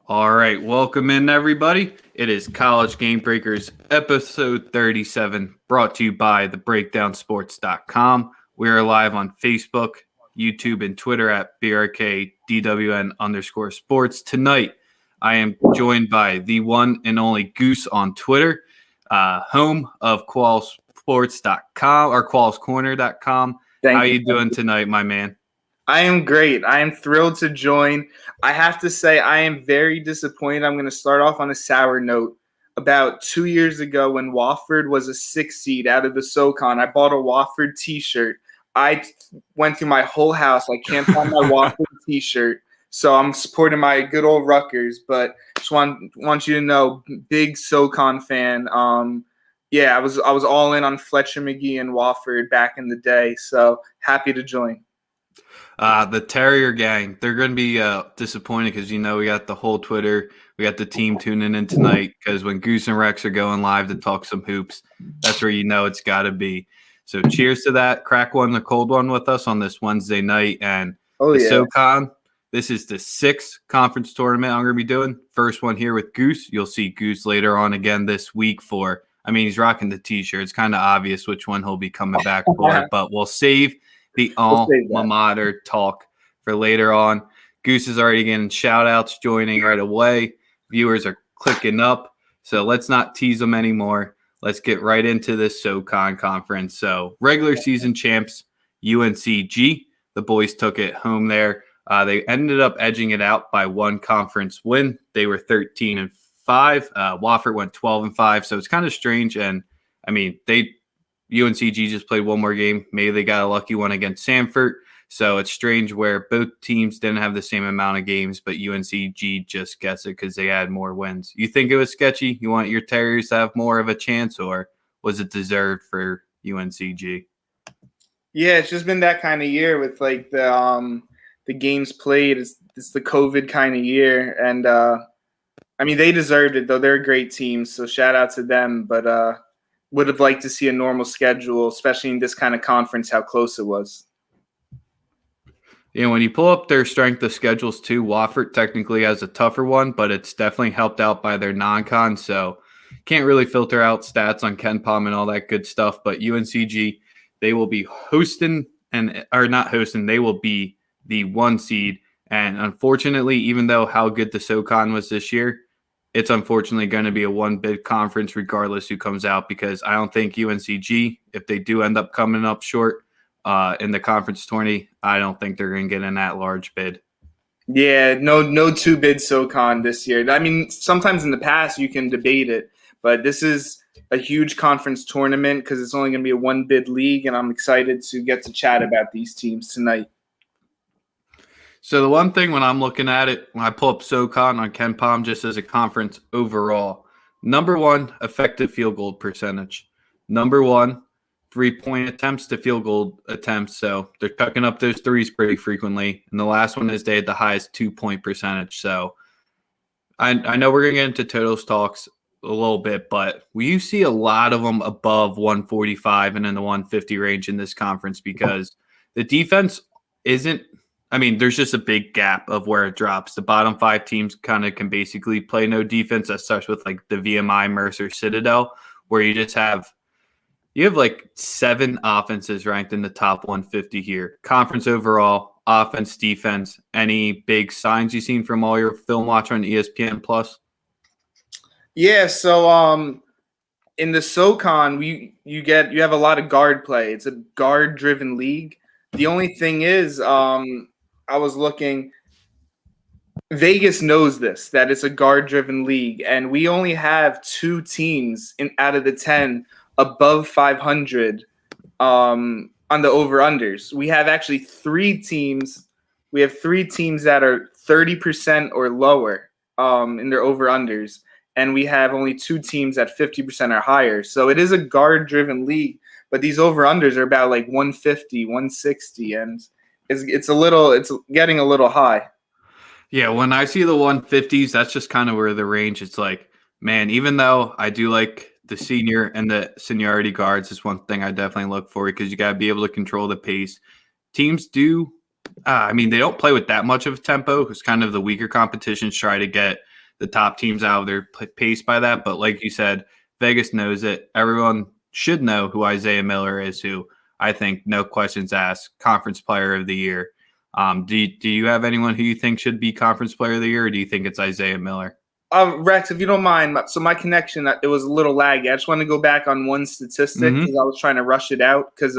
All right, welcome in everybody. It is College Gamebreakers episode 37 brought to you by thebreakdownsports.com. We are live on Facebook, YouTube, and Twitter at BRKDWN_sports. Tonight, I am joined by the one and only Goose on Twitter, home of qualsports.com or qualscorner.com. How you doing tonight, my man? I am great. I am thrilled to join. I have to say I am very disappointed. I'm going to start off on a sour note. About 2 years ago when Wofford was a 6 seed out of the SoCon, I bought a Wofford t-shirt. I went through my whole house. I can't find my Wofford t-shirt. So I'm supporting my good old Rutgers, but just want you to know, big SoCon fan. I was all in on Fletcher McGee and Wofford back in the day. So happy to join. The Terrier gang, they're going to be disappointed because, we got the whole Twitter. We got the team tuning in tonight because when Goose and Rex are going live to talk some hoops, that's where it's got to be. So cheers to that. Crack one, the cold one with us on this Wednesday night. And SoCon, this is the 6th conference tournament I'm going to be doing. First one here with Goose. You'll see Goose later on again this week he's rocking the T-shirt. It's kind of obvious which one he'll be coming back for, but we'll save the alma mater talk for later on. Goose is already getting shout outs joining right away. Viewers are clicking up. So let's not tease them anymore. Let's get right into this SoCon conference. So regular season champs, UNCG. The boys took it home there. They ended up edging it out by one conference win. They were 13-5. Wofford went 12-5. So it's kind of strange. And UNCG just played one more game. Maybe they got a lucky one against Samford. So it's strange where both teams didn't have the same amount of games, but UNCG just gets it because they had more wins. You think it was sketchy? You want your Terriers to have more of a chance, or was it deserved for UNCG? Yeah, it's just been that kind of year with the games played. It's the COVID kind of year, and they deserved it though. They're a great team, so shout out to them. But would have liked to see a normal schedule, especially in this kind of conference, how close it was. When you pull up their strength of schedules too, Wofford technically has a tougher one, but it's definitely helped out by their non-con, so can't really filter out stats on Ken Palm and all that good stuff. But UNCG, they will be they will be the 1 seed. And unfortunately, even though how good the SoCon was this year, it's unfortunately going to be a one-bid conference regardless who comes out, because I don't think UNCG, if they do end up coming up short in the conference tourney, I don't think they're going to get in that large bid. Yeah, no 2-bid SoCon this year. Sometimes in the past you can debate it, but this is a huge conference tournament because it's only going to be a 1-bid league, and I'm excited to get to chat about these teams tonight. So the one thing when I'm looking at it, when I pull up SoCon on Ken Palm just as a conference overall, number 1, effective field goal percentage. Number 1, 3-point attempts to field goal attempts. So they're chucking up those threes pretty frequently. And the last one is they had the highest 2-point percentage. So I know we're going to get into totals talks a little bit, but you see a lot of them above 145 and in the 150 range in this conference because the defense isn't – there's just a big gap of where it drops. The bottom 5 teams kind of can basically play no defense. That starts with like the VMI, Mercer, Citadel, where you have 7 offenses ranked in the top 150 here. Conference overall, offense, defense. Any big signs you've seen from all your film watch on ESPN Plus? Yeah, so in the SoCon, you have a lot of guard play. It's a guard-driven league. The only thing is, I was looking. Vegas knows this, that it's a guard-driven league, and we only have 2 teams out of the 10 above 500 on the over-unders. We have actually 3 teams. We have 3 teams that are 30% or lower in their over-unders, and we have only 2 teams at 50% or higher. So it is a guard-driven league, but these over-unders are about 150, 160, and it's getting a little high. Yeah, when I see the 150s, that's just kind of where the range. It's even though I do like the senior and the seniority guards is one thing I definitely look for because you got to be able to control the pace. Teams do, they don't play with that much of a tempo because kind of the weaker competitions try to get the top teams out of their pace by that. But like you said, Vegas knows it. Everyone should know who Isaiah Miller is, who I think, no questions asked, Conference Player of the Year. Do you have anyone who you think should be Conference Player of the Year, or do you think it's Isaiah Miller? Rex, if you don't mind, so my connection, it was a little laggy. I just want to go back on one statistic because I was trying to rush it out because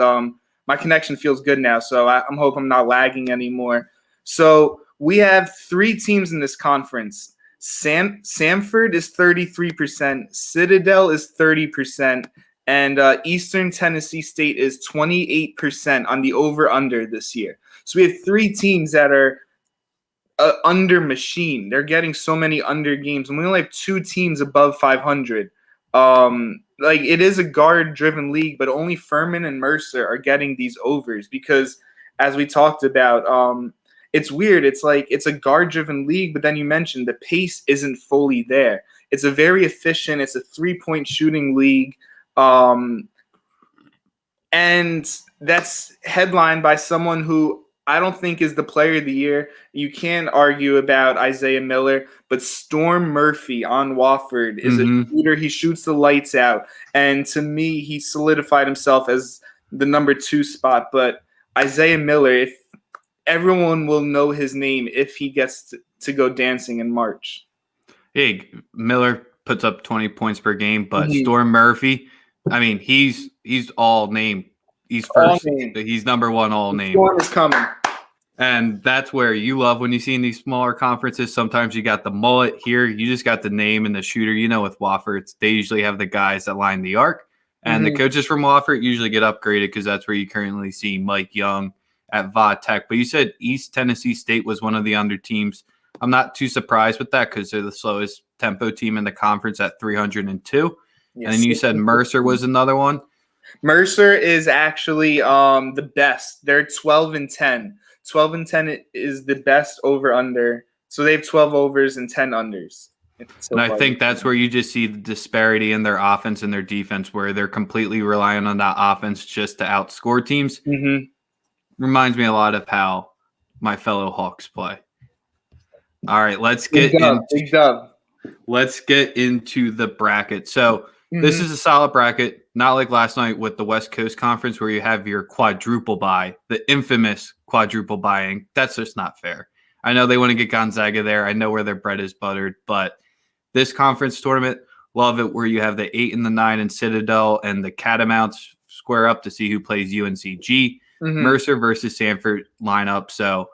my connection feels good now, so I'm hoping I'm not lagging anymore. So we have 3 teams in this conference. Samford is 33%, Citadel is 30%, and Eastern Tennessee State is 28% on the over-under this year. So we have 3 teams that are under machine. They're getting so many under games, and we only have 2 teams above 500. Like, it is a guard-driven league, but only Furman and Mercer are getting these overs because, as we talked about, it's weird. It's like it's a guard-driven league, but then you mentioned the pace isn't fully there. It's a very efficient. It's a 3-point shooting league, and that's headlined by someone who I don't think is the player of the year. You can't argue about Isaiah Miller, but Storm Murphy on Wofford is a shooter. He shoots the lights out. And to me, he solidified himself as the number 2 spot. But Isaiah Miller, if everyone will know his name if he gets to go dancing in March. Hey, Miller puts up 20 points per game, but Storm Murphy, I mean, he's all name. He's first. He's number 1 all name. Storm is coming. And that's where you love when you see in these smaller conferences. Sometimes you got the mullet here. You just got the name and the shooter. You know, with Wofford, they usually have the guys that line the arc. And the coaches from Wofford usually get upgraded because that's where you currently see Mike Young at Va Tech. But you said East Tennessee State was one of the under teams. I'm not too surprised with that because they're the slowest tempo team in the conference at 302. Yes. And then you said Mercer was another one. Mercer is actually the best. They're 12-10. 12-10 is the best over-under. So they have 12 overs and 10 unders. And I think that's where you just see the disparity in their offense and their defense, where they're completely relying on that offense just to outscore teams. Reminds me a lot of how my fellow Hawks play. All right, let's get into the bracket. So this is a solid bracket. Not like last night with the West Coast Conference where you have your quadruple bye, the infamous quadruple buying. That's just not fair. I know they want to get Gonzaga there. I know where their bread is buttered. But this conference tournament, love it where you have the 8 and the 9 in Citadel and the Catamounts square up to see who plays UNCG. Mercer versus Samford lineup. So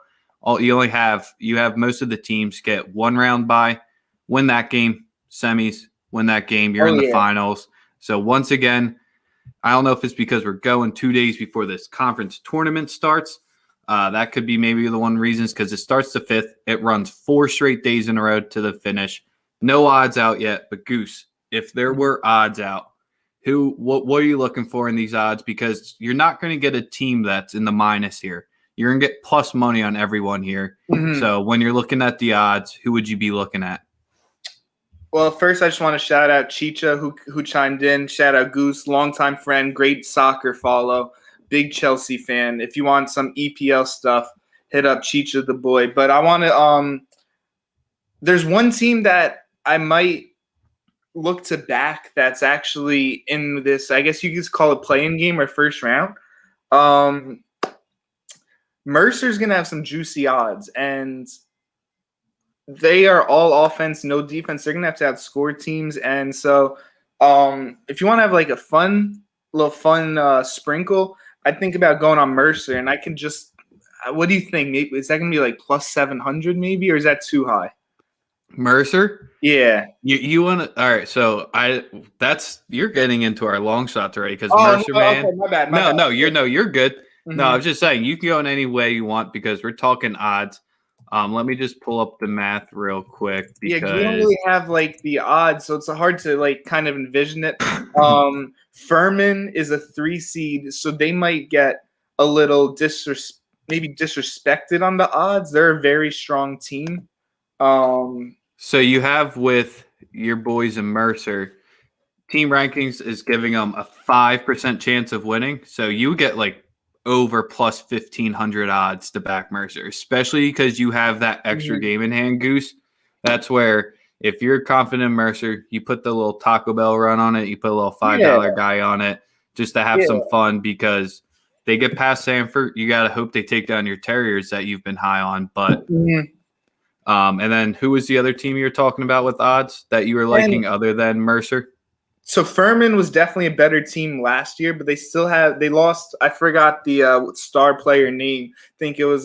you have most of the teams get 1 round bye, win that game, semis, win that game, you're in the finals. So once again, I don't know if it's because we're going 2 days before this conference tournament starts. That could be maybe the one reason is because it starts the 5th. It runs 4 straight days in a row to the finish. No odds out yet, but Goose, if there were odds out, what are you looking for in these odds? Because you're not going to get a team that's in the minus here. You're going to get plus money on everyone here. So when you're looking at the odds, who would you be looking at? Well, first I just want to shout out Chicha who chimed in. Shout out Goose, longtime friend, great soccer follow, big Chelsea fan. If you want some EPL stuff, hit up Chicha the boy. But I want to there's one team that I might look to back that's actually in this, I guess you could call it play-in game or first round. Mercer's going to have some juicy odds, and they are all offense, no defense. They're going to have outscore teams. And so if you want to have like a fun sprinkle, I think about going on Mercer, and I can just – what do you think? Maybe, is that going to be like plus 700 maybe, or is that too high? Mercer? Yeah. You want to – all right, so you're getting into our long shots already because Mercer, man. Okay, my bad. You're good. No, I was just saying you can go in any way you want because we're talking odds. Let me just pull up the math real quick. Because we don't really have like the odds, so it's hard to like kind of envision it. Furman is a 3 seed, so they might get a little disrespected on the odds. They're a very strong team. So you have with your boys in Mercer, team rankings is giving them a 5% chance of winning. So you get like over plus 1,500 odds to back Mercer, especially because you have that extra game in hand, Goose. That's where if you're confident in Mercer, you put the little Taco Bell run on it. You put a little $5 guy on it just to have some fun because they get past Sanford. You got to hope they take down your Terriers that you've been high on. But and then who was the other team you were talking about with odds that you were liking other than Mercer? So Furman was definitely a better team last year, but they lost. I forgot the star player name. I think it was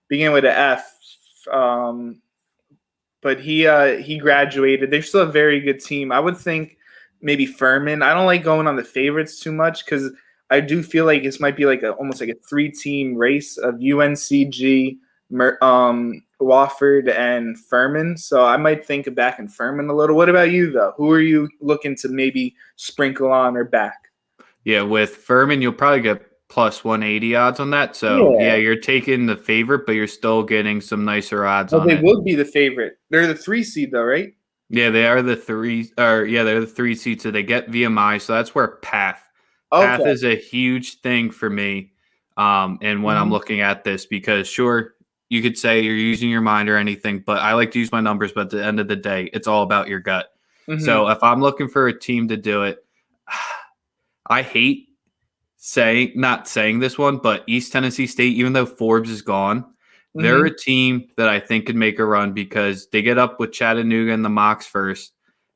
beginning with an F. But he graduated. They're still a very good team. I would think maybe Furman. I don't like going on the favorites too much because I do feel like this might be like almost like a 3-team race of UNCG, Wofford, and Furman. So I might think of backing Furman a little. What about you, though? Who are you looking to maybe sprinkle on or back? Yeah, with Furman, you'll probably get plus 180 odds on that. So, yeah, you're taking the favorite, but you're still getting some nicer odds on it. They would be the favorite. They're the 3 seed, though, right? Yeah, they are the 3 – or yeah, they're the 3 seed, so they get VMI. So that's where Path is a huge thing for me and when I'm looking at this because, sure, you could say you're using your mind or anything, but I like to use my numbers. But at the end of the day, it's all about your gut. So if I'm looking for a team to do it, I hate not saying this one, but East Tennessee State, even though Forbes is gone, they're a team that I think could make a run because they get up with Chattanooga and the Mocs first.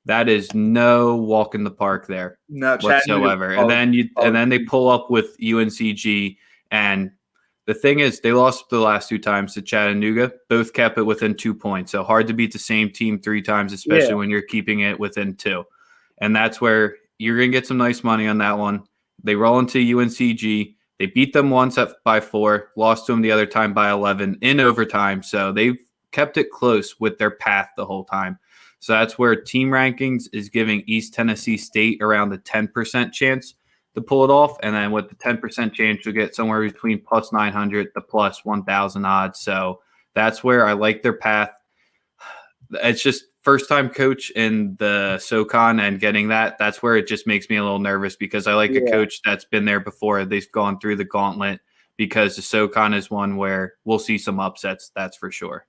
That is no walk in the park there whatsoever. And then they pull up with UNCG. And the thing is, they lost the last 2 times to Chattanooga. Both kept it within 2 points. So hard to beat the same team 3 times, especially when you're keeping it within 2. And that's where you're going to get some nice money on that one. They roll into UNCG. They beat them once by 4, lost to them the other time by 11 in overtime. So they've kept it close with their path the whole time. So that's where team rankings is giving East Tennessee State around the 10% chance to pull it off. And then with the 10% chance, you'll get somewhere between plus 900 to plus 1,000 odds. So that's where I like their path. It's just first-time coach in the SoCon and getting that's where it just makes me a little nervous because I like a coach that's been there before. They've gone through the gauntlet because the SoCon is one where we'll see some upsets, that's for sure.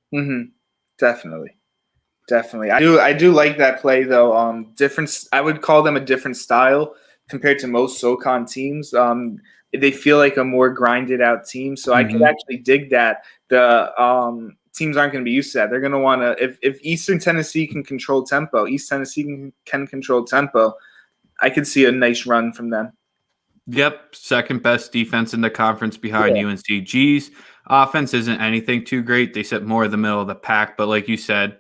Definitely. I do like that play, though. Different. I would call them a different style compared to most SoCon teams. They feel like a more grinded-out team, so I could actually dig that. The teams aren't going to be used to that. They're going to want to if Eastern Tennessee can control tempo, East Tennessee can control tempo. I could see a nice run from them. Yep, second best defense in the conference behind UNCG's. Offense isn't anything too great. They sit more in the middle of the pack, but like you said,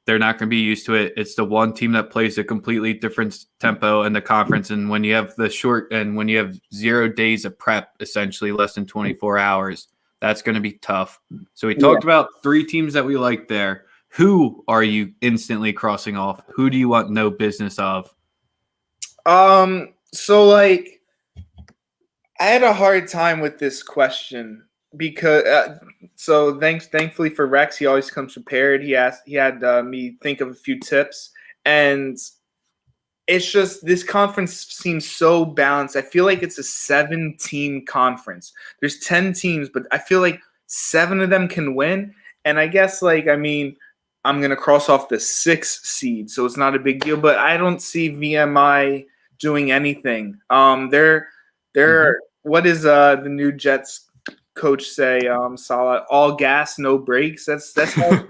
they're not going to be used to it. It's the one team that plays a completely different tempo in the conference, and when you have when you have 0 days of prep, essentially less than 24 hours, that's going to be tough. So we talked about 3 teams that we like there. Who are you instantly crossing off? Who do you want no business of? So like I had a hard time with this question because thankfully for Rex, he always comes prepared. He had me think of a few tips, and it's just this conference seems so balanced. I feel like it's a 7-team conference. There's 10 teams, but I feel like 7 of them can win. And I guess I'm going to cross off the 6th seed, so it's not a big deal. But I don't see VMI doing anything. They're what is the new Jets coach say? Solid, all gas, no brakes. That's how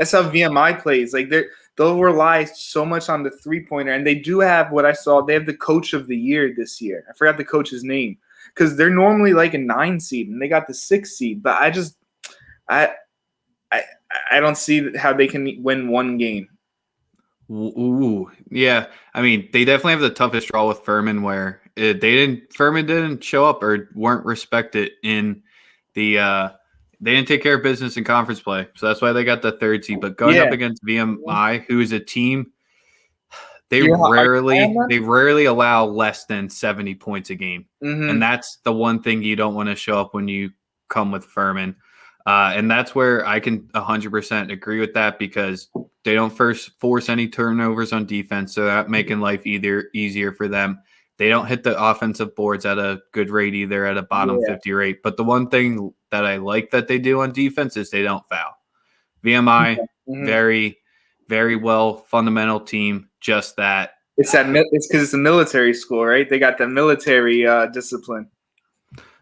VMI plays. Like they'll rely so much on the 3-pointer, and they do have what I saw. They have the coach of the year this year. I forgot the coach's name because they're normally like a 9 seed, and they got the 6 seed. But I don't see how they can win one game. Ooh, yeah. I mean, they definitely have the toughest draw with Furman, where Furman didn't show up or weren't respected in the. They didn't take care of business in conference play, so that's why they got the 3rd seed. But going up against VMI, who is a team, they rarely allow less than 70 points a game, and that's the one thing you don't want to show up when you come with Furman. And that's where I can 100% agree with that because they don't force any turnovers on defense, so that making life easier for them. They don't hit the offensive boards at a good rate either, at a bottom 50 rate. But the one thing that I like that they do on defense is they don't foul. VMI, very, very well fundamental team. Just that It's because it's a military school, right? They got the military discipline.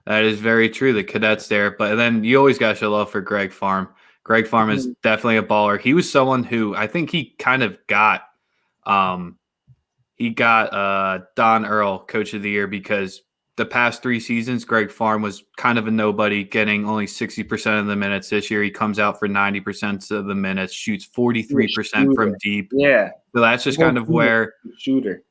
that is very true. The cadets there, but then you always got to show love for Greg Farm. Greg Farm is definitely a baller. He was someone who I think he kind of got. He got Don Earl Coach of the Year because the past 3 seasons, Greg Farm was kind of a nobody, getting only 60% of the minutes. This year, he comes out for 90% of the minutes, shoots 43% from deep. Yeah. So that's just kind of where shooter.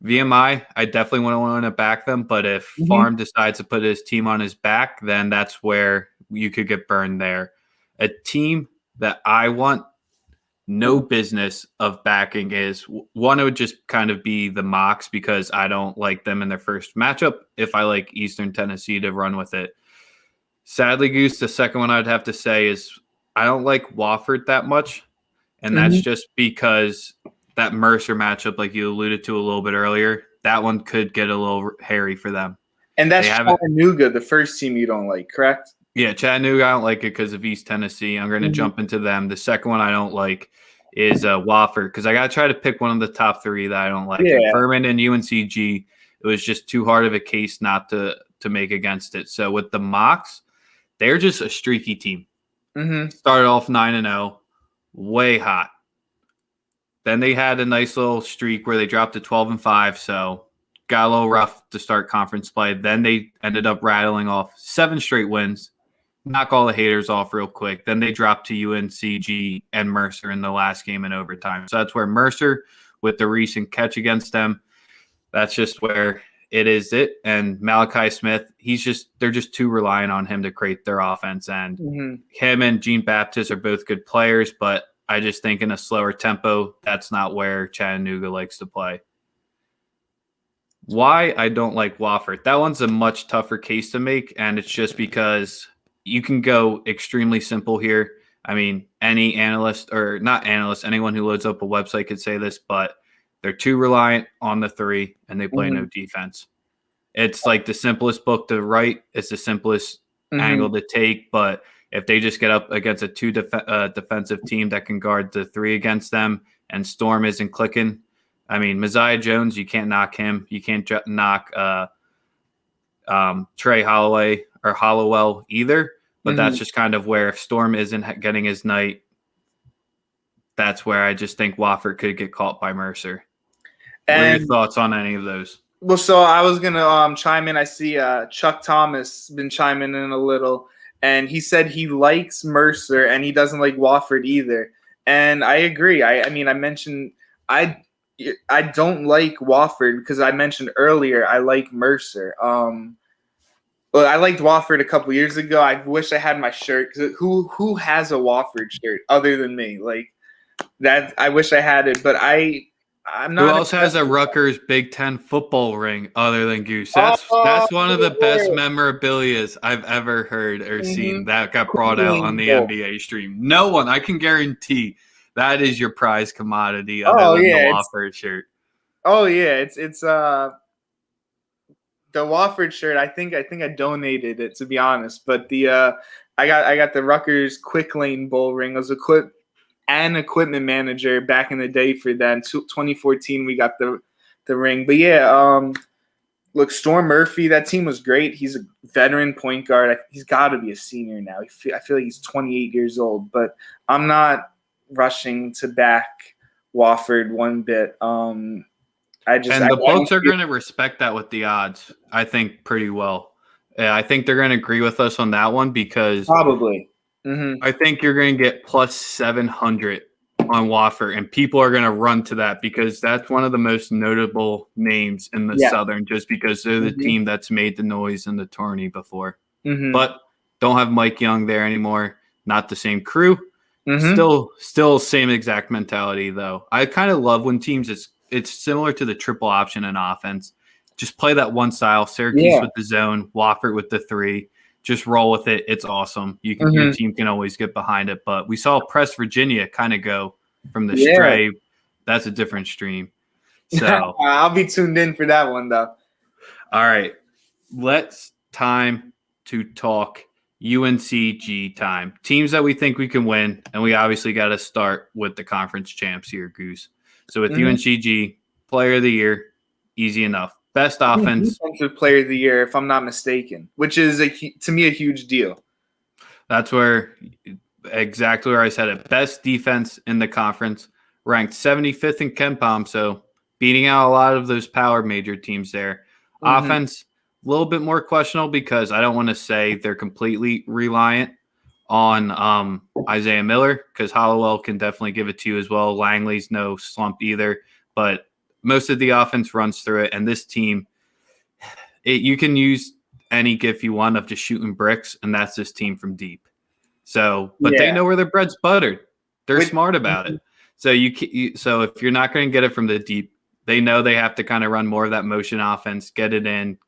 VMI, I definitely want to back them. But if Farm decides to put his team on his back, then that's where you could get burned there. A team that I want no business of backing is one. It would just kind of be the Mocs because I don't like them in their first matchup. If I like Eastern Tennessee to run with it, sadly, Goose, the second one I'd have to say is I don't like Wofford that much, and that's just because that Mercer matchup, like you alluded to a little bit earlier, that one could get a little hairy for them. And that's Chattanooga, the first team you don't like, correct? Yeah, Chattanooga, I don't like it because of East Tennessee. I'm going to jump into them. The second one I don't like is Wofford because I got to try to pick one of the top 3 that I don't like. Yeah. Furman and UNCG, it was just too hard of a case not to make against it. So with the Mocs, they're just a streaky team. Started off 9-0, way hot. Then they had a nice little streak where they dropped to 12-5, so got a little rough to start conference play. Then they ended up rattling off 7 straight wins. Knock all the haters off real quick. Then they dropped to UNCG and Mercer in the last game in overtime. So that's where Mercer, with the recent catch against them, that's just where it is it. And Malachi Smith, they're just too reliant on him to create their offense. And him and Gene Baptist are both good players, but I just think in a slower tempo, that's not where Chattanooga likes to play. Why I don't like Wofford? That one's a much tougher case to make, and it's just because you can go extremely simple here. I mean, any analyst or not analyst, anyone who loads up a website could say this, but they're too reliant on the 3 and they play no defense. It's like the simplest book to write. It's the simplest angle to take. But if they just get up against a 2 defensive team that can guard the 3 against them and Storm isn't clicking, I mean, Messiah Jones, you can't knock him. You can't knock Trey Holloway or Hollowell either, but that's just kind of where if Storm isn't getting his night, that's where I just think Wofford could get caught by Mercer. What are your thoughts on any of those? Well, so I was going to chime in. I see Chuck Thomas been chiming in a little, and he said he likes Mercer and he doesn't like Wofford either. And I agree. I mean, I mentioned I don't like Wofford because I mentioned earlier I like Mercer. Well, I liked Wofford a couple years ago. I wish I had my shirt because who has a Wofford shirt other than me? Like that, I wish I had it, but I'm not. Who else has a Rutgers Big Ten football ring other than Goose? That's one of the best memorabilias I've ever heard or seen that got brought out on the NBA stream. No one, I can guarantee, that is your prize commodity other than the Wofford shirt. Oh yeah, it's the Wofford shirt. I think I donated it, to be honest. But the I got the Rutgers Quick Lane Bowl ring. I was equipment manager back in the day for that. In 2014, we got the ring. But yeah, look, Storm Murphy, that team was great. He's a veteran point guard. He's got to be a senior now. I feel like he's 28 years old. But I'm not rushing to back Wofford one bit. The books are going to respect that with the odds, I think, pretty well. Yeah, I think they're going to agree with us on that one because probably. I think you're going to get plus 700 on Wofford, and people are going to run to that because that's one of the most notable names in the Southern just because they're the team that's made the noise in the tourney before. But don't have Mike Young there anymore. Not the same crew. Still same exact mentality, though. I kind of love when teams it's similar to the triple option in offense. Just play that one style. Syracuse with the zone, Wofford with the 3. Just roll with it. It's awesome. Your team can always get behind it. But we saw Press Virginia kind of go from the stray. That's a different stream. So I'll be tuned in for that one, though. All right. Let's time to talk UNCG time. Teams that we think we can win, and we obviously got to start with the conference champs here, Goose. So with UNCG, player of the year, easy enough. Best offense. Defensive player of the year, if I'm not mistaken, which is, to me, a huge deal. That's exactly where I said it. Best defense in the conference, ranked 75th in KenPom, so beating out a lot of those power major teams there. Offense, a little bit more questionable because I don't want to say they're completely reliant on Isaiah Miller, because Hollowell can definitely give it to you as well. Langley's no slump either, but most of the offense runs through it. And this team, you can use any gif you want of just shooting bricks, and that's this team from deep. So, but they know where their bread's buttered. They're smart about it. So so if you're not going to get it from the deep, they know they have to kind of run more of that motion offense, get it in.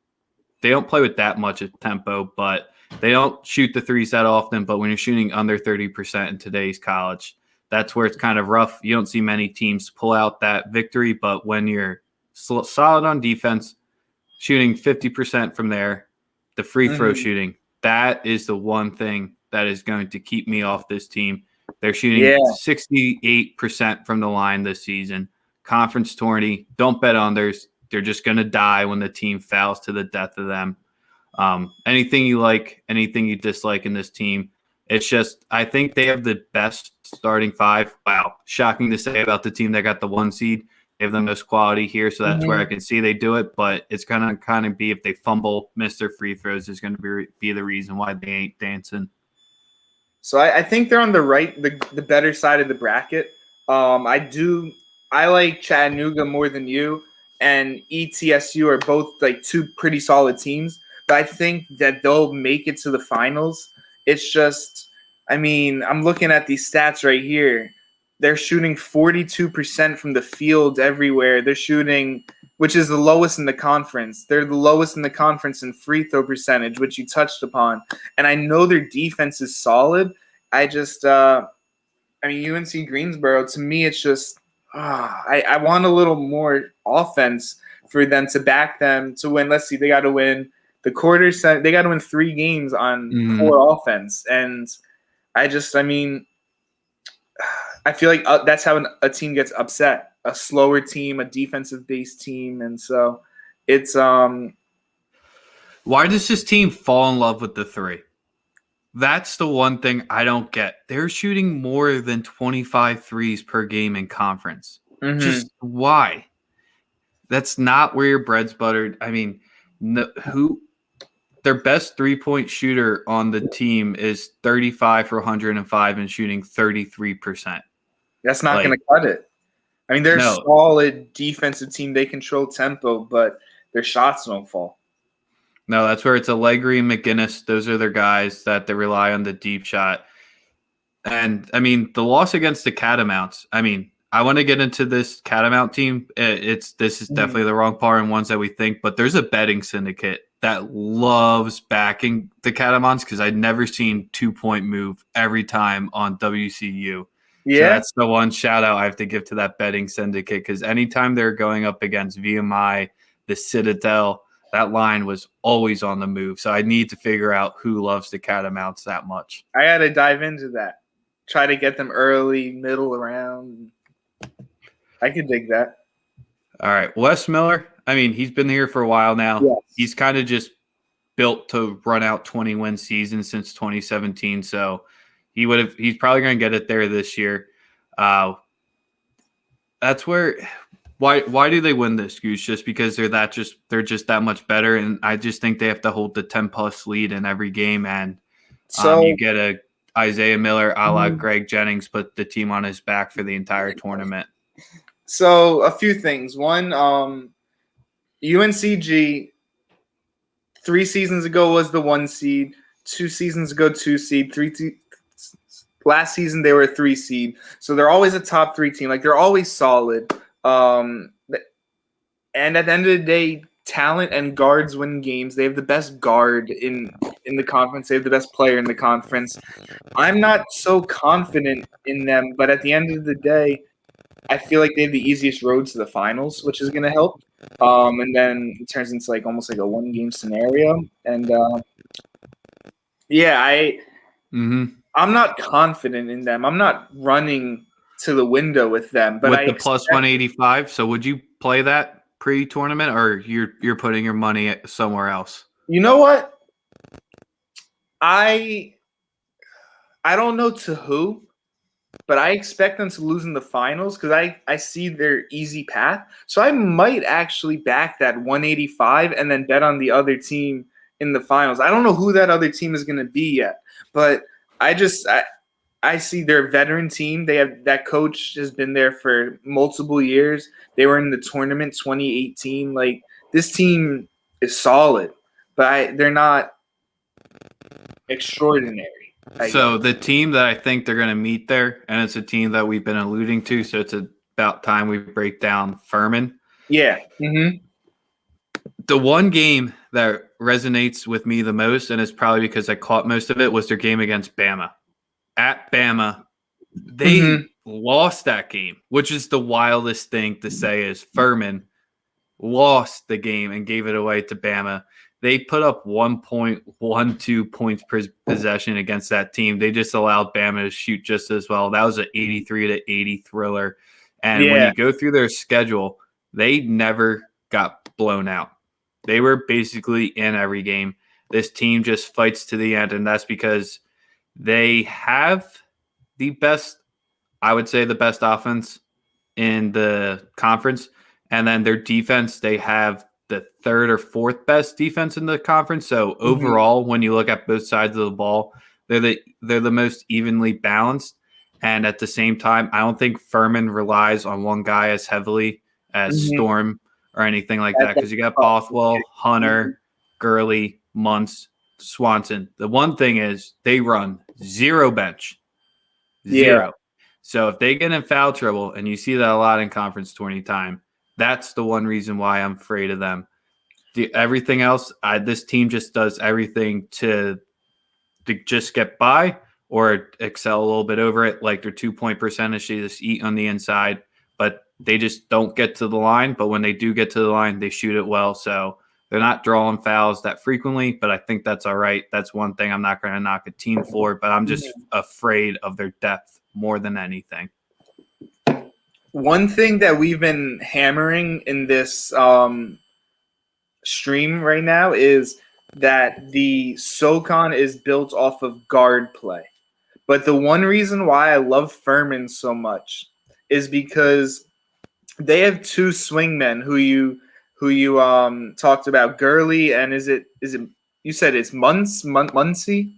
They don't play with that much of tempo, but they don't shoot the threes that often. But when you're shooting under 30% in today's college, that's where it's kind of rough. You don't see many teams pull out that victory, but when you're solid on defense, shooting 50% from there, the free throw shooting, that is the one thing that is going to keep me off this team. They're shooting 68% from the line this season. Conference tourney, don't bet on theirs. They're just going to die when the team fouls to the death of them. Anything you like, anything you dislike in this team, it's just, I think they have the best starting five. Wow, shocking to say about the team that got the 1 seed. They have the most quality here, so that's where I can see they do it. But it's going to kind of be if they fumble, miss their free throws, is going to be the reason why they ain't dancing. So I think they're on the better side of the bracket. I like Chattanooga more than you, and ETSU are both like two pretty solid teams. But I think that they'll make it to the finals. It's just, I mean, I'm looking at these stats right here. They're shooting 42% from the field everywhere. They're shooting, which is the lowest in the conference. They're the lowest in the conference in free throw percentage, which you touched upon. And I know their defense is solid. I just, UNC Greensboro, to me, it's just, I want a little more offense for them to back them to win. Let's see, they got to win the quarters. They got to win 3 games on core offense. And I feel like that's how a team gets upset. A slower team, a defensive-based team, and so it's Why does this team fall in love with the 3? That's the one thing I don't get. They're shooting more than 25 threes per game in conference. Just why? That's not where your bread's buttered. I mean, their best 3-point shooter on the team is 35 for 105 and shooting 33%. That's not going to cut it. I mean, they're a solid defensive team. They control tempo, but their shots don't fall. No, that's where it's Allegri and McGinnis. Those are their guys that they rely on the deep shot. And, I mean, the loss against the Catamounts, I mean, I want to get into this Catamount team. This is definitely the wrong part and ones that we think, but there's a betting syndicate that loves backing the Catamounts because I'd never seen 2-point move every time on WCU. Yeah, so that's the one shout out I have to give to that betting syndicate because anytime they're going up against VMI, the Citadel, that line was always on the move. So I need to figure out who loves the Catamounts that much. I got to dive into that. Try to get them early, middle, around. I could dig that. All right. Wes Miller, I mean, he's been here for a while now. Yes. He's kind of just built to run out 20-win seasons since 2017. So he's probably going to get it there this year. That's where why do they win this, Goose? Just because they're just that much better, and I just think they have to hold the 10+ lead in every game, and you get a Isaiah Miller a la Greg Jennings put the team on his back for the entire tournament. So a few things. One, UNCG 3 seasons ago was the 1 seed. 2 seasons ago, 2 seed. Last season they were a 3 seed. So they're always a top 3 team. Like they're always solid. And at the end of the day, talent and guards win games. They have the best guard in the conference. They have the best player in the conference. I'm not so confident in them, but at the end of the day, I feel like they have the easiest road to the finals, which is going to help. And then it turns into almost like a 1-game scenario. And Yeah, Mm-hmm. I'm not confident in them. I'm not running to the window with them, but I With the plus expect. 185. So would you play that pre-tournament, or you're putting your money somewhere else? You know what? I I don't know to who, but I expect them to lose in the finals because I see their easy path. So I might actually back that 185 and then bet on the other team in the finals. I don't know who that other team is going to be yet, but I see their veteran team. They have that coach has been there for multiple years. They were in the tournament 2018. Like this team is solid, but they're not extraordinary, I guess. So the team that I think they're going to meet there, and it's a team that we've been alluding to, so it's about time we break down Furman. Yeah. Mm-hmm. The one game that resonates with me the most, and it's probably because I caught most of it, was their game against Bama. At Bama, Mm-hmm. they lost that game, which is the wildest thing to say is Furman lost the game and gave it away to Bama. They put up 1.12 points per possession against that team. They just allowed Bama to shoot just as well. That was an 83 to 80 thriller. And when Yeah. you go through their schedule, they never got blown out. They were basically in every game. This team just fights to the end, and that's because they have the best, I would say, the best offense in the conference. And then their defense, they have the third or fourth best defense in the conference. So Mm-hmm. overall, when you look at both sides of the ball, they're the most evenly balanced. And at the same time, I don't think Furman relies on one guy as heavily as Mm-hmm. Storm or anything like that. Because you got Bothwell, Hunter, Gurley, Muntz, Swanson. The one thing is they run zero bench. Yeah. Zero. So if they get in foul trouble, and you see that a lot in conference tourney time, that's the one reason why I'm afraid of them. Everything else, this team just does everything to just get by or excel a little bit over it. Like their 2 point percentage, they just eat on the inside, but they just don't get to the line. But when they do get to the line, they shoot it well. So they're not drawing fouls that frequently, but I think that's all right. That's one thing I'm not going to knock a team for, but I'm just afraid of their depth more than anything. One thing that we've been hammering in this stream right now is that the SoCon is built off of guard play. But the one reason why I love Furman so much is because they have two swingmen who you talked about, Gurley, and is it you said it's Muncie?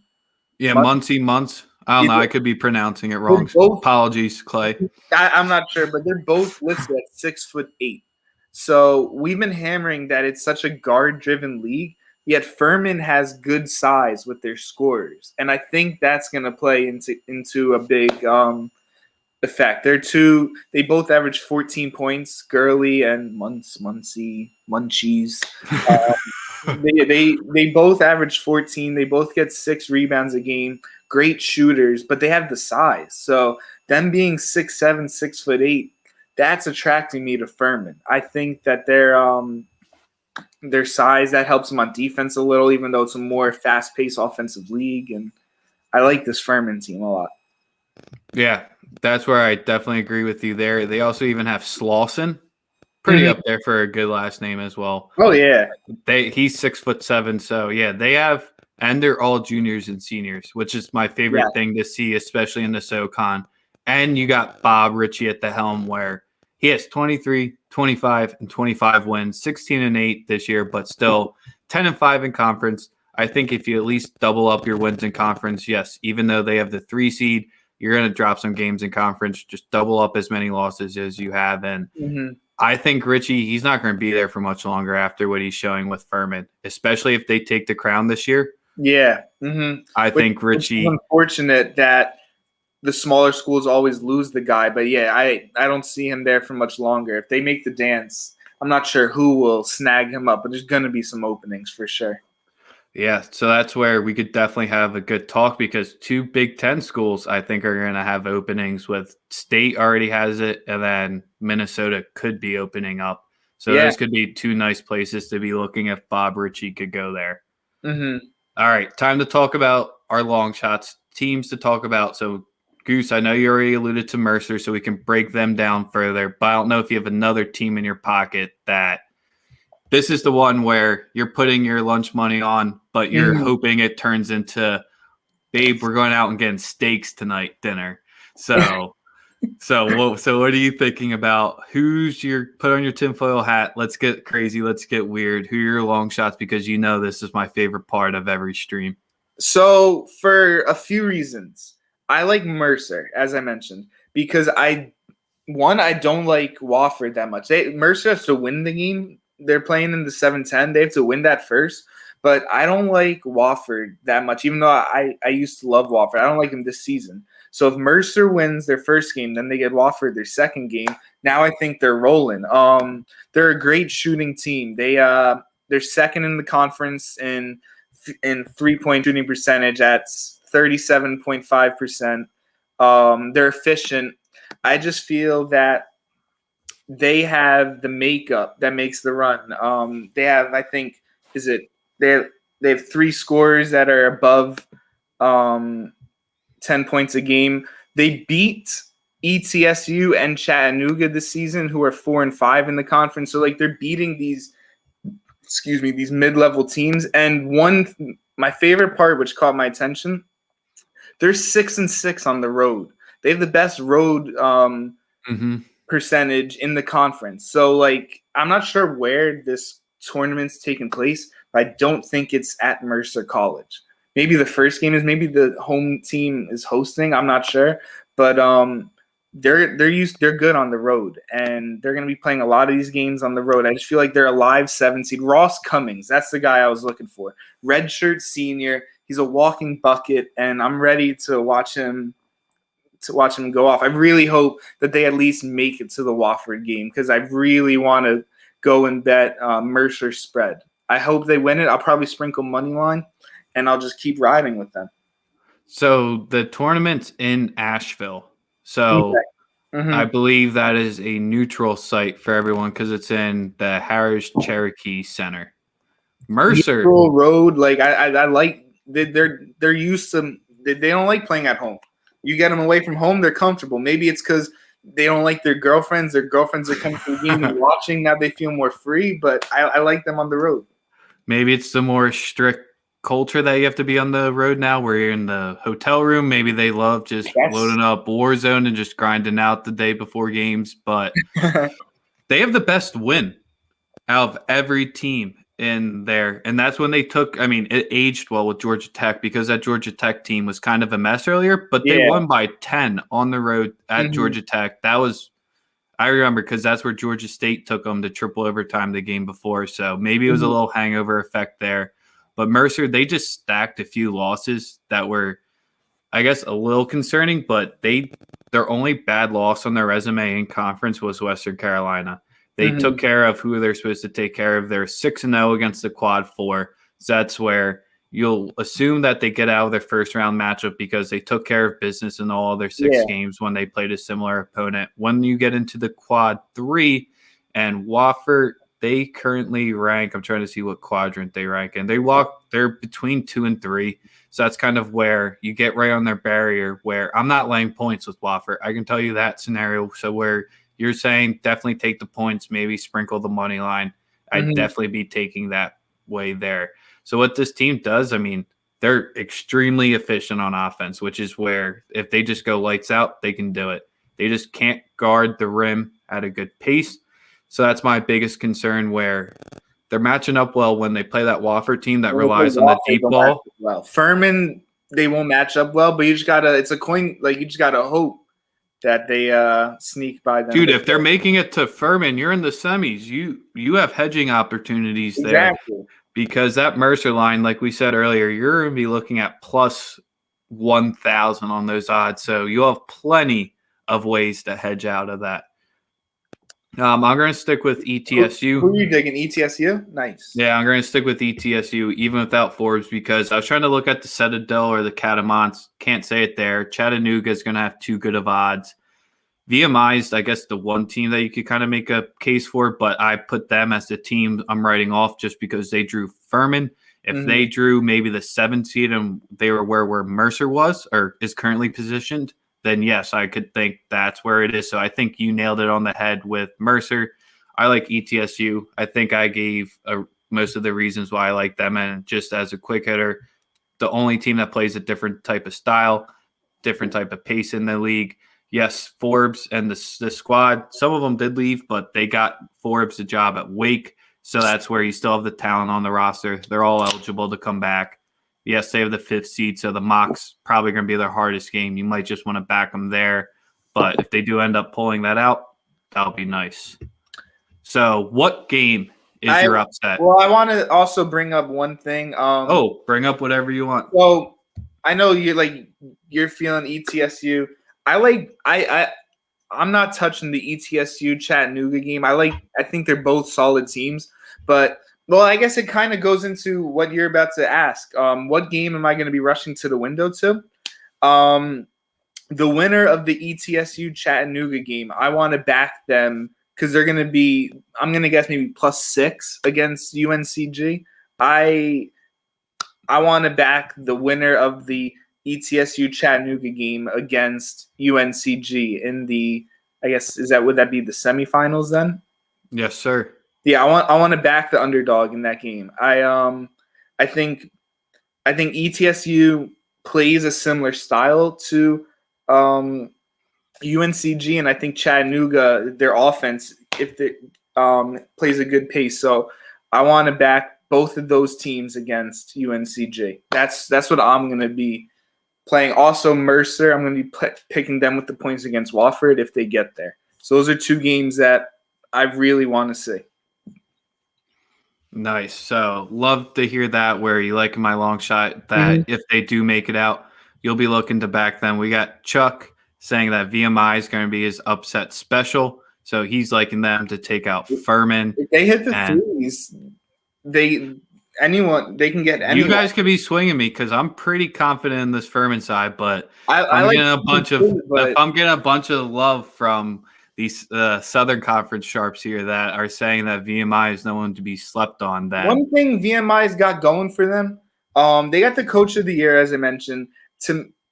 Yeah, Mun- Muncie Muntz. I don't know. I could be pronouncing it They're wrong. both Apologies, Clay. I'm not sure, but they're both listed at 6'8". So we've been hammering that it's such a guard-driven league. Yet Furman has good size with their scorers, and I think that's going to play into a big effect. They both average 14 points. Gurley and Munchies. They both average 14. They both get 6 rebounds a game. Great shooters, but they have the size. So them being 6'7", 6'8", that's attracting me to Furman. I think that their size that helps them on defense a little, even though it's a more fast-paced offensive league. And I like this Furman team a lot. Yeah, that's where I definitely agree with you there. They also even have Slauson, pretty up there for a good last name as well. Oh yeah, He's 6'7", so yeah, they have, and they're all juniors and seniors, which is my favorite thing to see, especially in the SoCon. And you got Bob Ritchie at the helm, where he has 23, 25, and 25 wins, 16-8 this year, but still 10-5 in conference. I think if you at least double up your wins in conference, yes, even though they have the 3 seed, you're going to drop some games in conference. Just double up as many losses as you have. And I think Richie, he's not going to be there for much longer after what he's showing with Furman, especially if they take the crown this year. Yeah. I think Richie. It's unfortunate that the smaller schools always lose the guy, but yeah, I don't see him there for much longer. If they make the dance, I'm not sure who will snag him up, but there's going to be some openings for sure. Yeah, so that's where we could definitely have a good talk, because 2 Big Ten schools, I think, are going to have openings. With State already has it, and then Minnesota could be opening up. So those could be 2 nice places to be looking if Bob Ritchie could go there. All right, time to talk about our long shots teams to talk about. So, Goose, I know you already alluded to Mercer, so we can break them down further. But I don't know if you have another team in your pocket that this is the one where you're putting your lunch money on, but you're hoping it turns into, babe, we're going out and getting steaks tonight, dinner. So what are you thinking about? Who's your put on your tinfoil hat? Let's get crazy. Let's get weird. Who are your long shots? Because you know this is my favorite part of every stream. So for a few reasons, I like Mercer, as I mentioned, because I don't like Wofford that much. Mercer has to win the game. They're playing in the 7-10. They have to win that first. But I don't like Wofford that much, even though I used to love Wofford. I don't like them this season. So if Mercer wins their first game, then they get Wofford their second game. Now I think they're rolling. They're a great shooting team. They're second in the conference in 3-point shooting percentage at 37.5%. They're efficient. I just feel that they have the makeup that makes the run. They have, I think, they have 3 scorers that are above 10 points a game. They beat ETSU and Chattanooga this season, who are 4-5 in the conference. So like they're beating these mid-level teams. And my favorite part, which caught my attention, they're 6-6 on the road. They have the best road percentage in the conference. So like I'm not sure where this tournament's taking place, but I don't think it's at Mercer College. Maybe the first game is, maybe the home team is hosting. I'm not sure, but they're good on the road, and they're going to be playing a lot of these games on the road. I just feel like they're a live 7 seed. Ross Cummings, that's the guy I was looking for. Redshirt senior, he's a walking bucket, and I'm ready to watch him go off. I really hope that they at least make it to the Wofford game, because I really want to go and bet Mercer spread. I hope they win it. I'll probably sprinkle money line, and I'll just keep riding with them. So the tournament's in Asheville. So I believe that is a neutral site for everyone because it's in the Harris Cherokee Center. Mercer neutral road, like I like. They're used to. They don't like playing at home. You get them away from home, they're comfortable. Maybe it's because they don't like their girlfriends. Their girlfriends are coming to the game and watching. Now they feel more free, but I like them on the road. Maybe it's the more strict culture that you have to be on the road now, where you're in the hotel room. Maybe they love just loading up Warzone and just grinding out the day before games. But they have the best win out of every team in there. And that's when they took, it aged well with Georgia Tech, because that Georgia Tech team was kind of a mess earlier, but they won by 10 on the road at Georgia Tech. That was, I remember, because that's where Georgia State took them to triple overtime the game before. So maybe it was a little hangover effect there. But Mercer, they just stacked a few losses that were, I guess, a little concerning, but their only bad loss on their resume in conference was Western Carolina. They took care of who they're supposed to take care of. They're 6-0 against the Quad 4. So that's where you'll assume that they get out of their first round matchup, because they took care of business in all their 6 games when they played a similar opponent. When you get into the Quad 3 and Wofford, they currently rank, I'm trying to see what quadrant they rank in. They're between 2 and 3. So that's kind of where you get right on their barrier, where I'm not laying points with Wofford. I can tell you that scenario. So where you're saying definitely take the points, maybe sprinkle the money line, I'd definitely be taking that way there. So what this team does, they're extremely efficient on offense, which is where if they just go lights out, they can do it. They just can't guard the rim at a good pace. So that's my biggest concern, where they're matching up well when they play that Wofford team that relies on the deep ball. Well, Furman, they won't match up well, but you just gotta, it's a coin, like you just gotta hope that they sneak by them. Dude, if they're making it to Furman, you're in the semis. You have hedging opportunities there. Because that Mercer line, like we said earlier, you're going to be looking at plus 1,000 on those odds. So you have plenty of ways to hedge out of that. I'm going to stick with ETSU. Who are you digging? ETSU? Nice. Yeah, I'm going to stick with ETSU even without Forbes, because I was trying to look at the Citadel or the Catamounts. Can't say it there. Chattanooga is going to have too good of odds. VMI is, I guess, the one team that you could kind of make a case for, but I put them as the team I'm writing off just because they drew Furman If they drew maybe the 7th seed and they were where Mercer was or is currently positioned, then yes, I could think that's where it is. So I think you nailed it on the head with Mercer. I like ETSU. I think I gave most of the reasons why I like them. And just as a quick hitter, the only team that plays a different type of style, different type of pace in the league. Yes, Forbes and the squad, some of them did leave, but they got Forbes a job at Wake. So that's where you still have the talent on the roster. They're all eligible to come back. Yes, they have the 5th seed, so the mock's probably going to be their hardest game. You might just want to back them there. But if they do end up pulling that out, that'll be nice. So what game is your upset? Well, I want to also bring up one thing. Bring up whatever you want. So I know you're feeling ETSU. I'm not touching the ETSU Chattanooga game. I think they're both solid teams, but I guess it kind of goes into what you're about to ask. What game am I going to be rushing to the window to? The winner of the ETSU Chattanooga game, I want to back them because they're going to be, I'm going to guess maybe +6 against UNCG. I want to back the winner of the ETSU Chattanooga game against UNCG in the, I guess, would that be the semifinals then? Yes, sir. Yeah, I want to back the underdog in that game. I think ETSU plays a similar style to UNCG, and I think Chattanooga, their offense, if they plays a good pace. So I want to back both of those teams against UNCG. That's what I'm going to be playing. Also, Mercer, I'm going to be picking them with the points against Wofford if they get there. So those are 2 games that I really want to see. Nice. So love to hear that where you like my long shot that if they do make it out, you'll be looking to back them. We got Chuck saying that VMI is going to be his upset special. So he's liking them to take out Furman. If they hit the threes, they can get anyone. You guys could be swinging me because I'm pretty confident in this Furman side, but I'm getting a bunch of love from these Southern Conference sharps here that are saying that VMI is no one to be slept on. That one thing VMI's got going for them, they got the Coach of the Year, as I mentioned.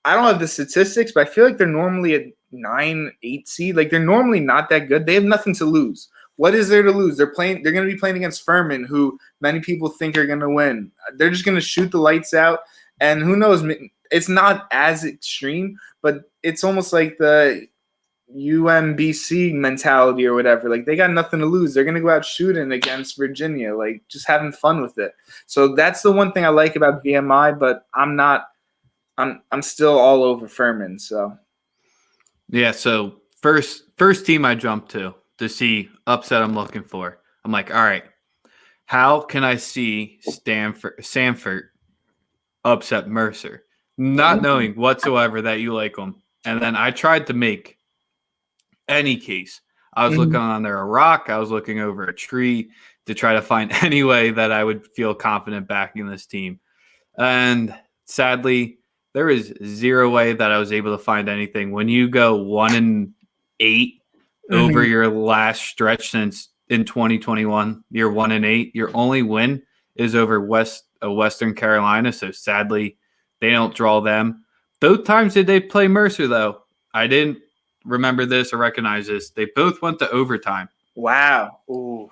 I don't have the statistics, but I feel like they're normally at 9, 8 seed. Like they're normally not that good. They have nothing to lose. What is there to lose? They're going to be playing against Furman, who many people think are going to win. They're just going to shoot the lights out, and who knows? It's not as extreme, but it's almost like the UMBC mentality or whatever. Like they got nothing to lose. They're going to go out shooting against Virginia, like just having fun with it. So that's the one thing I like about VMI, but I'm still all over Furman. So yeah. So first team I jumped to see upset I'm looking for. I'm like, all right, how can I see Sanford upset Mercer? Not knowing whatsoever that you like them. And then I tried to make any case. I was looking under a rock. I was looking over a tree to try to find any way that I would feel confident backing this team. And sadly, there is zero way that I was able to find anything. When you go 1-8 over your last stretch since in 2021, you're 1-8. Your only win is over Western Carolina. So sadly, they don't draw them. Both times did they play Mercer, though. I didn't remember this or recognize this. They both went to overtime. Wow. Ooh.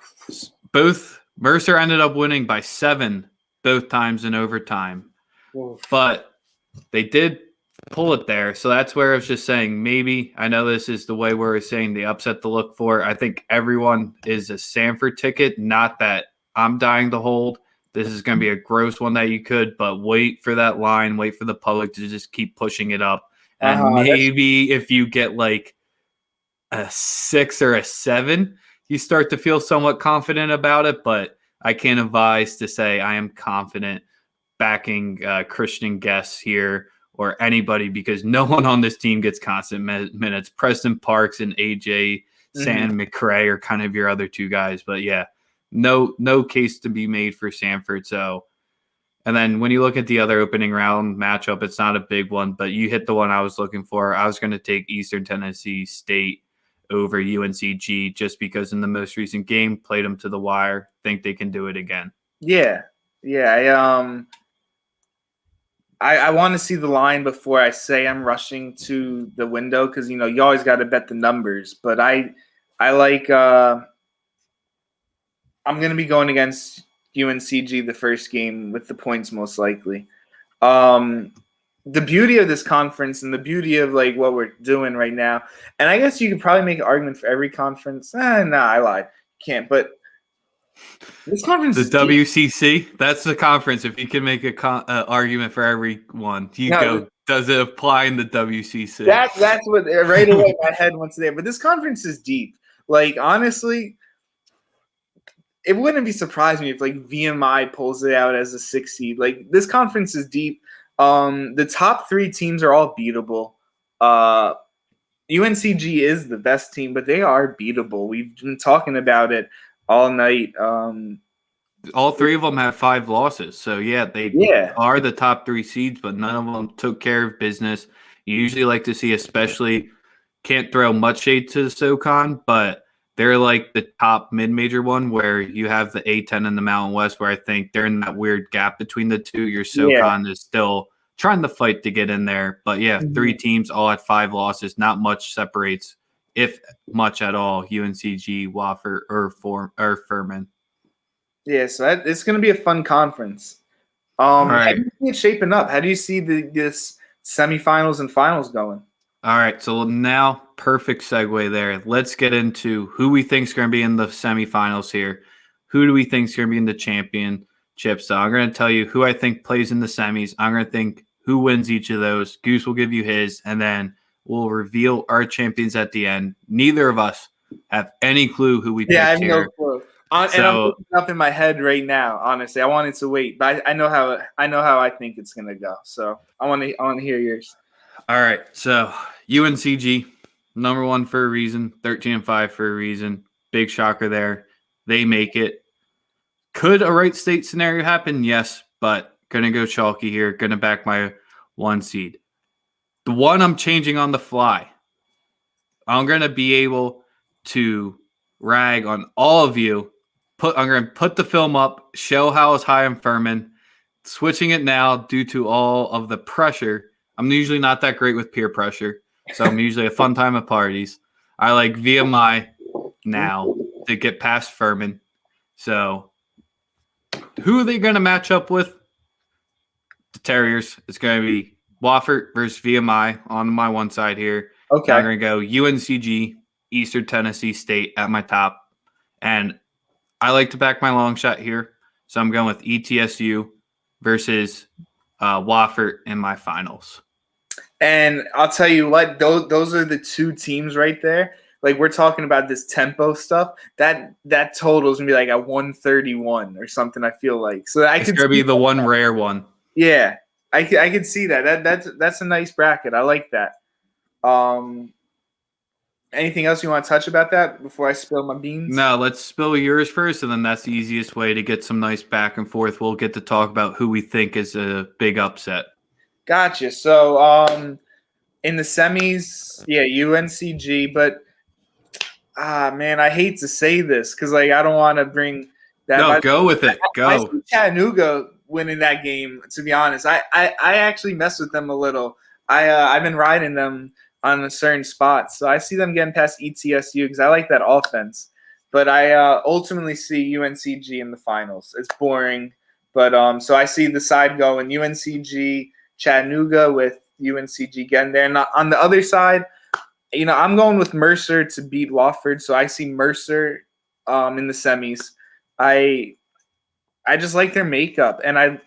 Both Mercer ended up winning by 7 both times in overtime. Oof. But they did pull it there. So that's where I was just saying maybe, I know this is the way we're saying the upset to look for. I think everyone is a Sanford ticket, not that I'm dying to hold. This is going to be a gross one that you could, but wait for that line, wait for the public to just keep pushing it up. And maybe if you get like a 6 or a 7, you start to feel somewhat confident about it. But I can't advise to say I am confident backing Christian Guest here or anybody because no one on this team gets constant minutes. Preston Parks and AJ San McCray are kind of your other 2 guys. But yeah, no case to be made for Sanford. So, and then when you look at the other opening round matchup, it's not a big one, but you hit the one I was looking for. I was going to take Eastern Tennessee State over UNCG just because in the most recent game, played them to the wire. Think they can do it again. Yeah. Yeah, I want to see the line before I say I'm rushing to the window because you always got to bet the numbers. But I like I'm gonna be going against UNCG the first game with the points most likely. The beauty of this conference and the beauty of like what we're doing right now, and I guess you could probably make an argument for every conference. I lied. Can't. But this conference The is deep. WCC, that's the conference. If you can make a argument for every one, you No, go. Does it apply in the WCC? that's what right away my head went to there. But this conference is deep. Like honestly, it wouldn't be surprising if like VMI pulls it out as a 6 seed. Like this conference is deep. The top 3 teams are all beatable. UNCG is the best team, but they are beatable. We've been talking about it all night. All 3 of them have 5 losses. So, yeah, they are the top 3 seeds, but none of them took care of business. You usually like to see, especially, can't throw much shade to the SoCon, but they're like the top mid-major one where you have the A10 and the Mountain West, where I think they're in that weird gap between the two. Your SoCon is still trying to fight to get in there. But, yeah, 3 teams all at 5 losses. Not much separates, if much at all, UNCG, Wofford, or Furman. Yeah, so it's going to be a fun conference. All right. How do you see it shaping up? How do you see this semifinals and finals going? All right, so now perfect segue there. Let's get into who we think is going to be in the semifinals here. Who do we think is going to be in the championship? So I'm going to tell you who I think plays in the semis. I'm going to think who wins each of those. Goose will give you his, and then we'll reveal our champions at the end. Neither of us have any clue who we picked I have here. no clue. And I'm looking up in my head right now. Honestly, I wanted to wait, but I know how I think it's gonna go. So I want to hear yours. All right, so UNCG, number 1 for a reason, 13-5 for a reason. Big shocker there. They make it. Could a Wright State scenario happen? Yes, but gonna go chalky here. Gonna back my 1 seed. The one I'm changing on the fly. I'm gonna be able to rag on all of you. I'm gonna put the film up, show how it's high in Furman. Switching it now due to all of the pressure. I'm usually not that great with peer pressure, so I'm usually a fun time at parties. I like VMI now to get past Furman. So who are they going to match up with? The Terriers. It's going to be Wofford versus VMI on my one side here. Okay. I'm going to go UNCG, Eastern Tennessee State at my top. And I like to back my long shot here. So I'm going with ETSU versus Wofford in my finals. And I'll tell you what, those are the 2 teams right there. Like we're talking about this tempo stuff. That total is gonna be like a 131 or something. I feel like It's gonna be the one rare one. Yeah, I could see that. That's a nice bracket. I like that. Anything else you want to touch about that before I spill my beans? No, let's spill yours first, and then that's the easiest way to get some nice back and forth. We'll get to talk about who we think is a big upset. Gotcha. So, in the semis, UNCG, but man, I hate to say this because like I don't want to bring that. No, go with it. Go. I see Chattanooga winning that game. To be honest, I actually mess with them a little. I've been riding them on a certain spot, so I see them getting past ETSU because I like that offense. But I ultimately see UNCG in the finals. It's boring, but so I see the side going UNCG, Chattanooga with UNCG getting there. And on the other side, I'm going with Mercer to beat Wofford, so I see Mercer in the semis. I just like their makeup, and I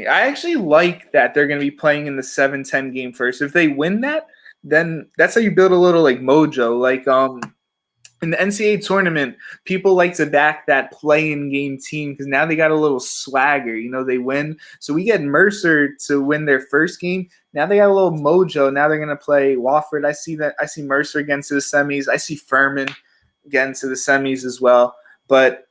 actually like that they're going to be playing in the 7-10 game first. If they win that, then that's how you build a little like mojo. Like in the NCAA tournament, people like to back that play-in game team because now they got a little swagger. They win. So we get Mercer to win their first game. Now they got a little mojo. Now they're going to play Wofford. I see Mercer getting to the semis. I see Furman getting to the semis as well. But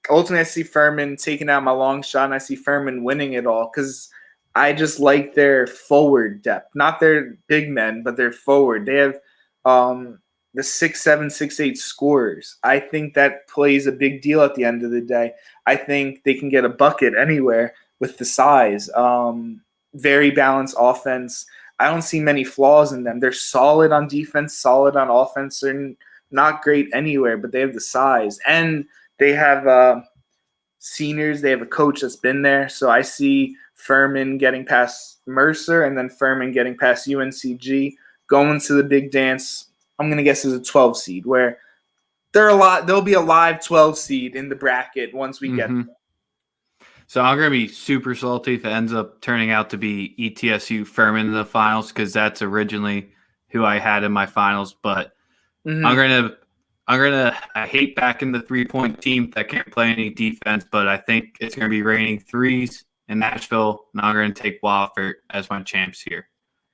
ultimately, I see Furman taking out my long shot, and I see Furman winning it all because I just like their forward depth. Not their big men, but their forward. They have the 6'7", 6'8" scorers. I think that plays a big deal at the end of the day. I think they can get a bucket anywhere with the size. Very balanced offense. I don't see many flaws in them. They're solid on defense, solid on offense. They're not great anywhere, but they have the size. And they have seniors. They have a coach that's been there. So I see Furman getting past Mercer and then Furman getting past UNCG, going to the big dance. I'm going to guess is a 12 seed where there'll be a live 12 seed in the bracket once we get there. So I'm going to be super salty if it ends up turning out to be ETSU Furman in the finals because that's originally who I had in my finals. But I hate backing the 3-point team that can't play any defense, but I think it's going to be raining threes in Nashville, and I'm going to take Wofford as my champs here.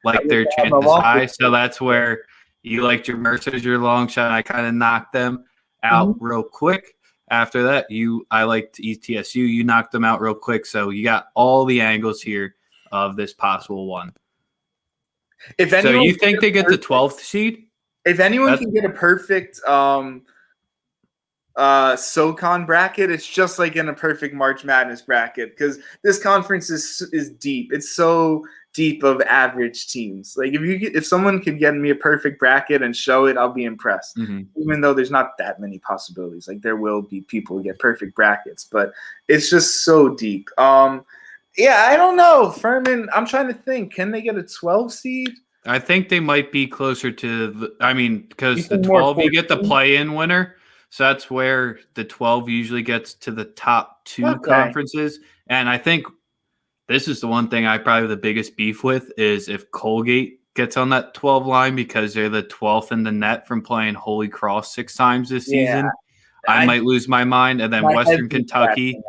Like their chances high, so that's where you liked your Mercers, your long shot. I kind of knocked them out real quick. After that, I liked ETSU. You knocked them out real quick, so you got all the angles here of this possible one. So you think they get the 12th seed? If anyone can get a perfect SoCon bracket, it's just like in a perfect March Madness bracket because this conference is deep. It's so deep of average teams. Like if someone could get me a perfect bracket and show it, I'll be impressed. Even though there's not that many possibilities. Like there will be people who get perfect brackets, but it's just so deep. Yeah, I don't know. Furman, I'm trying to think. Can they get a 12 seed? I think they might be closer to because the 12 you get the play-in winner. So that's where the 12 usually gets to the top two conferences. And I think this is the one thing I probably have the biggest beef with is if Colgate gets on that 12 line because they're the 12th in the net from playing Holy Cross 6 times this season. I might lose my mind. And then Western Kentucky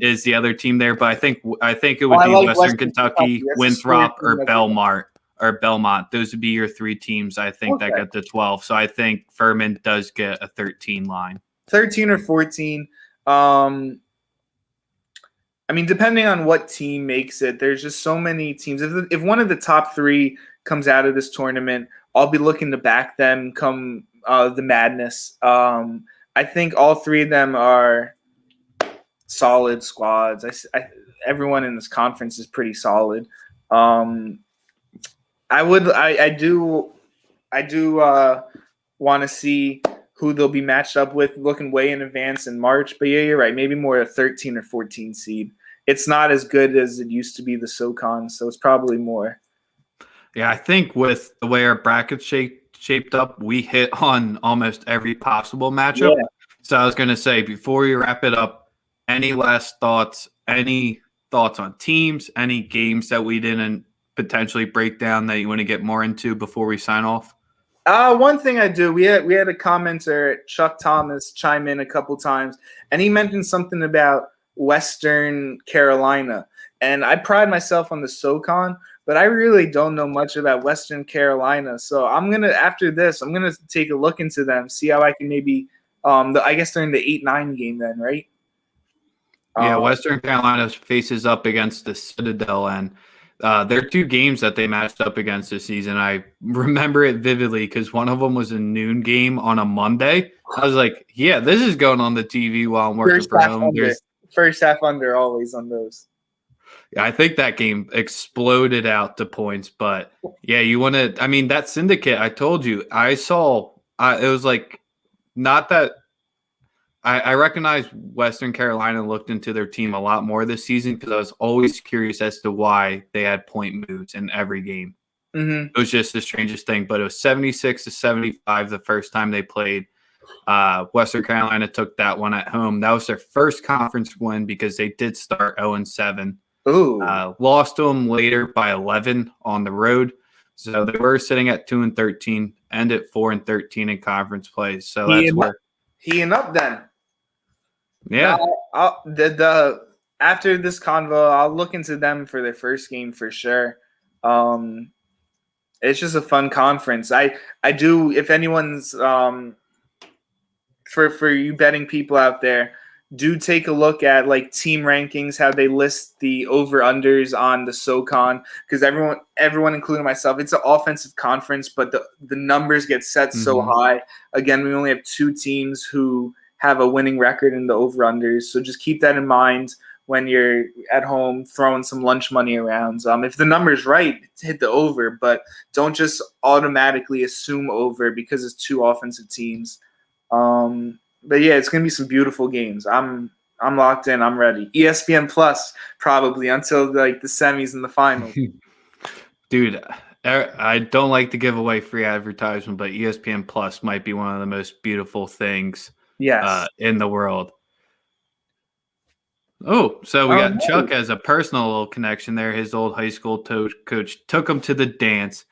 is the other team there. But I think it would be Western Kentucky, Winthrop, or Belmont. Those would be your 3 teams, I think, that get the 12. So I think Furman does get a 13 line. 13 or 14. I mean, depending on what team makes it, there's just so many teams. If one of the top 3 comes out of this tournament, I'll be looking to back them come the madness. I think all 3 of them are solid squads. Everyone in this conference is pretty solid. I do want to see who they'll be matched up with looking way in advance in March. But yeah, you're right. Maybe more a 13 or 14 seed. It's not as good as it used to be the SoCon, so it's probably more. Yeah, I think with the way our bracket's shaped up, we hit on almost every possible matchup. Yeah. So I was going to say, before we wrap it up, any last thoughts? Any thoughts on teams? Any games that we didn't potentially break down that you want to get more into before we sign off? One thing I do, we had a commenter, Chuck Thomas, chime in a couple times, and he mentioned something about Western Carolina. And I pride myself on the SoCon, but I really don't know much about Western Carolina. So after this, I'm gonna take a look into them, see how I can maybe I guess they're in the 8-9 game then, right? Yeah, Western Carolina faces up against the Citadel, and there are 2 games that they matched up against this season. I remember it vividly because one of them was a noon game on a Monday. I was like, yeah, this is going on the TV while I'm working from home. First half under always on those. Yeah, I think that game exploded out to points. But, yeah, you want to – I mean, that syndicate, I told you, I saw it was like not that – I recognize Western Carolina looked into their team a lot more this season because I was always curious as to why they had point moves in every game. It was just the strangest thing, but it was 76-75 the first time they played. Western Carolina took that one at home. That was their first conference win because they did start 0-7. Lost to them later by 11 on the road. So they were sitting at 2-13, ended at 4-13 in conference play. So that's where heating up then. Yeah. After this convo, I'll look into them for their first game for sure. It's just a fun conference. I do. If anyone's for you betting people out there, do take a look at like team rankings, how they list the over-unders on the SoCon, because everyone, including myself, it's an offensive conference, but the numbers get set so high. Again, we only have 2 teams who have a winning record in the over-unders, so just keep that in mind when you're at home throwing some lunch money around. If the number's right, hit the over, but don't just automatically assume over because it's 2 offensive teams. But yeah, it's gonna be some beautiful games. I'm locked in. I'm ready. ESPN Plus probably until like the semis and the finals. Dude, I don't like to give away free advertisement, but ESPN Plus might be one of the most beautiful things in the world. Oh, so we got Chuck as a personal little connection there. His old high school coach took him to the dance.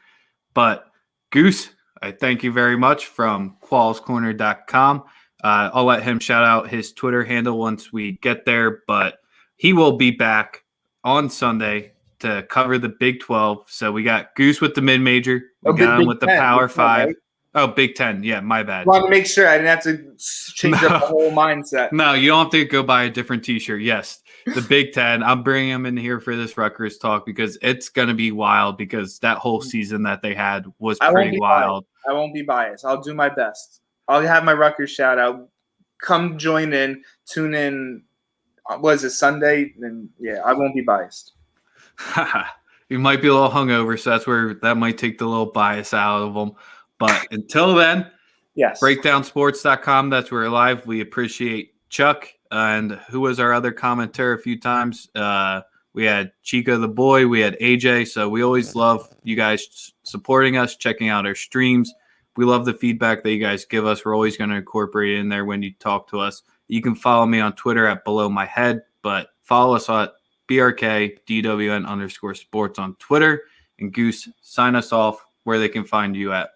But Goose, I thank you very much from qualscorner.com. I'll let him shout out his Twitter handle once we get there, but he will be back on Sunday to cover the Big 12. So we got Goose with the mid-major. We got him with the Power 5. Right? Oh, Big 10. Yeah, my bad. I want to make sure I didn't have to change up the whole mindset. No, you don't have to go buy a different T-shirt. Yes, the Big 10. I'm bringing him in here for this Rutgers talk because it's going to be wild because that whole season that they had was pretty wild. I won't be biased. I'll do my best. I'll have my Rutgers shout out. Come join in, tune in. What is it, Sunday? And yeah, I won't be biased. You might be a little hungover, so that's where that might take the little bias out of them. But until then, yes, breakdownsports.com. That's where we're live. We appreciate Chuck. And who was our other commenter a few times? We had Chico the Boy. We had AJ. So we always love you guys supporting us, checking out our streams. We love the feedback that you guys give us. We're always going to incorporate it in there when you talk to us. You can follow me on Twitter at Below My Head, but follow us at BRKDWN_sports on Twitter. And Goose, sign us off where they can find you at.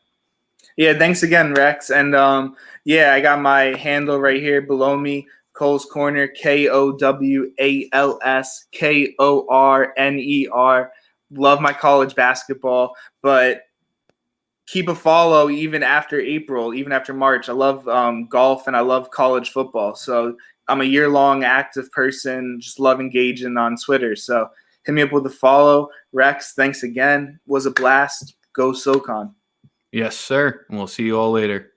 Yeah, thanks again, Rex. And yeah, I got my handle right here below me, Cole's Corner, KOWALSKORNER. Love my college basketball, but keep a follow even after April, even after March. I love golf and I love college football. So I'm a year-long active person, just love engaging on Twitter. So hit me up with a follow. Rex, thanks again. Was a blast. Go SoCon. Yes, sir. And we'll see you all later.